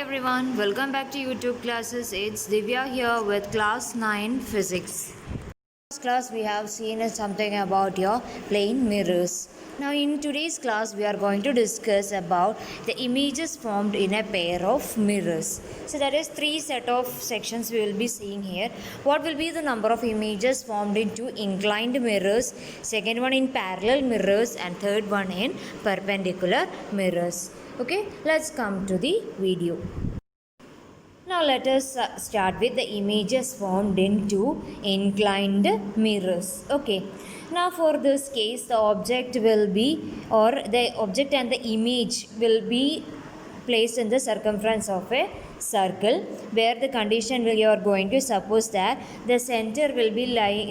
everyone, welcome back to YouTube classes. It's Divya here with class 9 physics. Last class we have seen something about your plane mirrors. Now in today's class we are going to discuss about the images formed in a pair of mirrors. So that is three set of sections we will be seeing here. What will be the number of images formed in two inclined mirrors, second one in parallel mirrors, and third one in perpendicular mirrors. Okay, let's come to the video. Now let us start with the images formed in two inclined mirrors. Okay. Now for this case the object will be, or the object and the image will be placed in the circumference of a circle, where the condition you are going to suppose that the center will be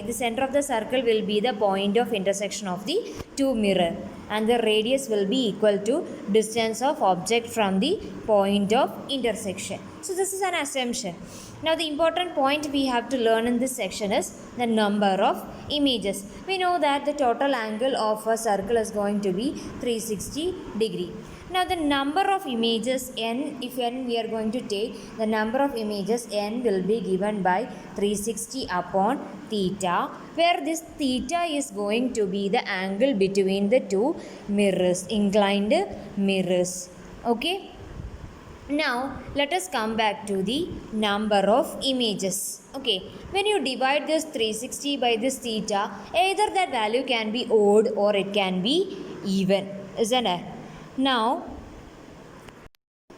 the center of the circle will be the point of intersection of the two mirror, and the radius will be equal to distance of object from the point of intersection. So this is an assumption. Now the important point we have to learn in this section is the number of images. We know that the total angle of a circle is going to be 360 degree. Now the number of images n, if n we are going to take, the number of images n will be given by 360 upon theta, where this theta is going to be the angle between the two mirrors, inclined mirrors. Okay. Now let us come back to the number of images. Okay, when you divide this 360 by this theta, either that value can be odd or it can be even, isn't it? Now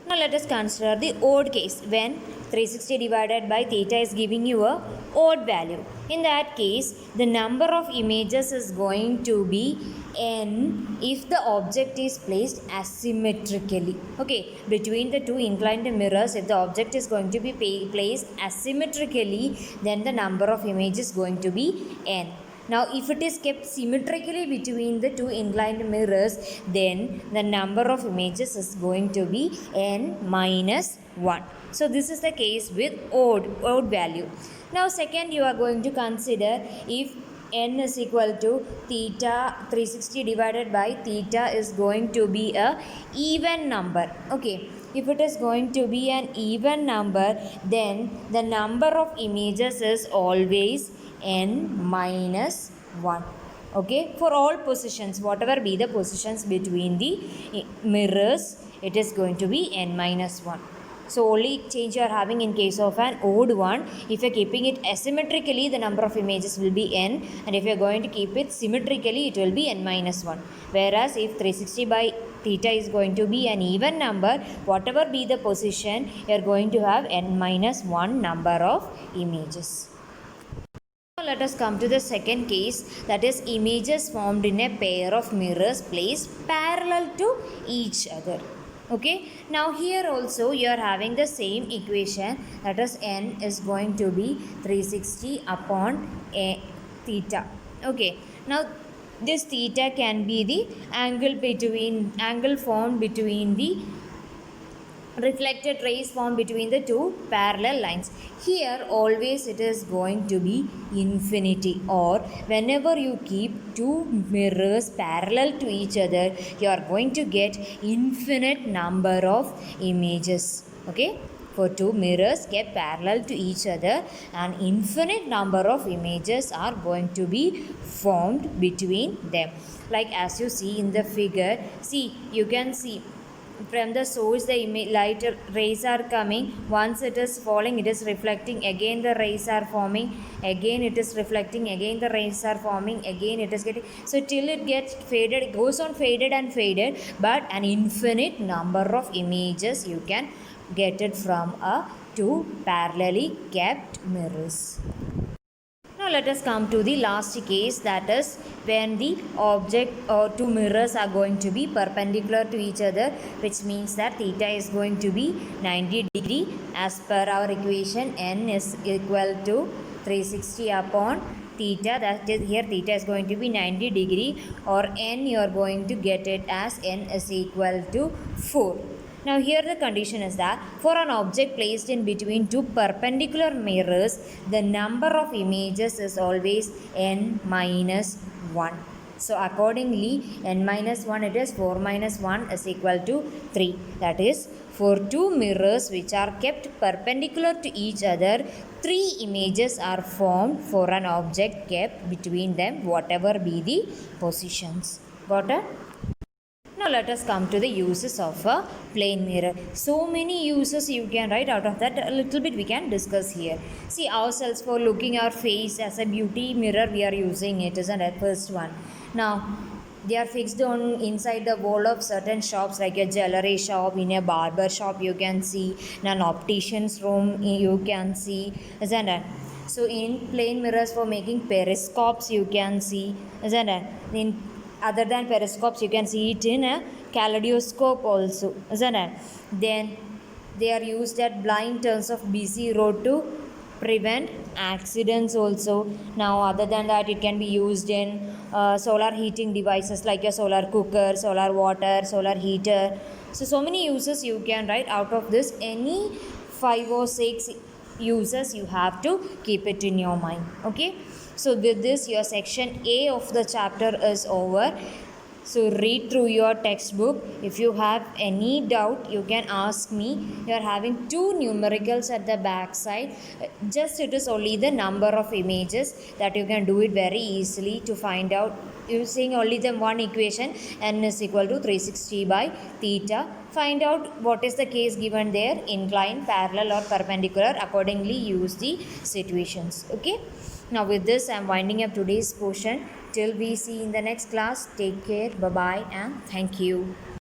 let us consider the odd case when 360 divided by theta is giving you a odd value. In that case, the number of images is going to be n if the object is placed asymmetrically. Okay, between the two inclined mirrors, if the object is going to be placed asymmetrically, then the number of images is going to be n. Now, if it is kept symmetrically between the two inclined mirrors, then the number of images is going to be n minus 1. So, this is the case with odd value. Now, second, you are going to consider if n is equal to theta 360 divided by theta is going to be a even number. Okay. If it is going to be an even number, then the number of images is always n minus 1. Okay, for all positions, whatever be the positions between the mirrors, it is going to be n minus 1. So only change you are having in case of an odd one, if you are keeping it asymmetrically, the number of images will be n, and if you are going to keep it symmetrically, it will be n minus 1. Whereas if 360 by theta is going to be an even number, whatever be the position, you are going to have n minus 1 number of images. Now let us come to the second case, that is images formed in a pair of mirrors placed parallel to each other. Okay, now here also you are having the same equation, that is n is going to be 360 upon a theta. Okay, now this theta can be the angle formed between the reflected rays formed between the two parallel lines. Here always it is going to be infinity, or whenever you keep two mirrors parallel to each other, you are going to get infinite number of images. Okay, for two mirrors kept parallel to each other, an infinite number of images are going to be formed between them. Like as you see in the figure, see, you can see from the source the light rays are coming. Once it is falling, it is reflecting, again the rays are forming, again it is reflecting, again the rays are forming, again it is getting, so till it gets faded, it goes on faded and faded, but an infinite number of images you can get it from a two parallelly kept mirrors. Now let us come to the last case, that is when the object or two mirrors are going to be perpendicular to each other, which means that theta is going to be 90 degree. As per our equation, n is equal to 360 upon theta, that is here theta is going to be 90 degree, or n you are going to get it as n is equal to 4. Now here the condition is that for an object placed in between two perpendicular mirrors, the number of images is always n minus 1. So accordingly, n minus 1 it is 4 minus 1 is equal to 3. That is, for two mirrors which are kept perpendicular to each other, three images are formed for an object kept between them, whatever be the positions. Got it? Now let us come to the uses of a plane mirror. So many uses you can write. Out of that, a little bit we can discuss here. See, ourselves for looking our face as a beauty mirror, we are using it, isn't it? First one. Now they are fixed on inside the wall of certain shops, like a jewelry shop, in a barber shop you can see, in an optician's room you can see, isn't it? So in plane mirrors for making periscopes you can see, isn't it? In other than periscopes you can see it in a kaleidoscope also, isn't it? Then they are used at blind turns of busy road to prevent accidents also. Now other than that, it can be used in solar heating devices like a solar cooker, solar water, solar heater. So many uses you can write. Out of this, any 5 or 6 uses you have to keep it in your mind. Okay, so with this, your section A of the chapter is over. So read through your textbook. If you have any doubt, you can ask me. You are having two numericals at the back side. Just it is only the number of images that you can do it very easily to find out using only the one equation, n is equal to 360 by theta. Find out what is the case given there, inclined, parallel or perpendicular. Accordingly use the situations. Okay. Now with this, I am winding up today's portion. Till we see in the next class, take care, bye bye, and thank you.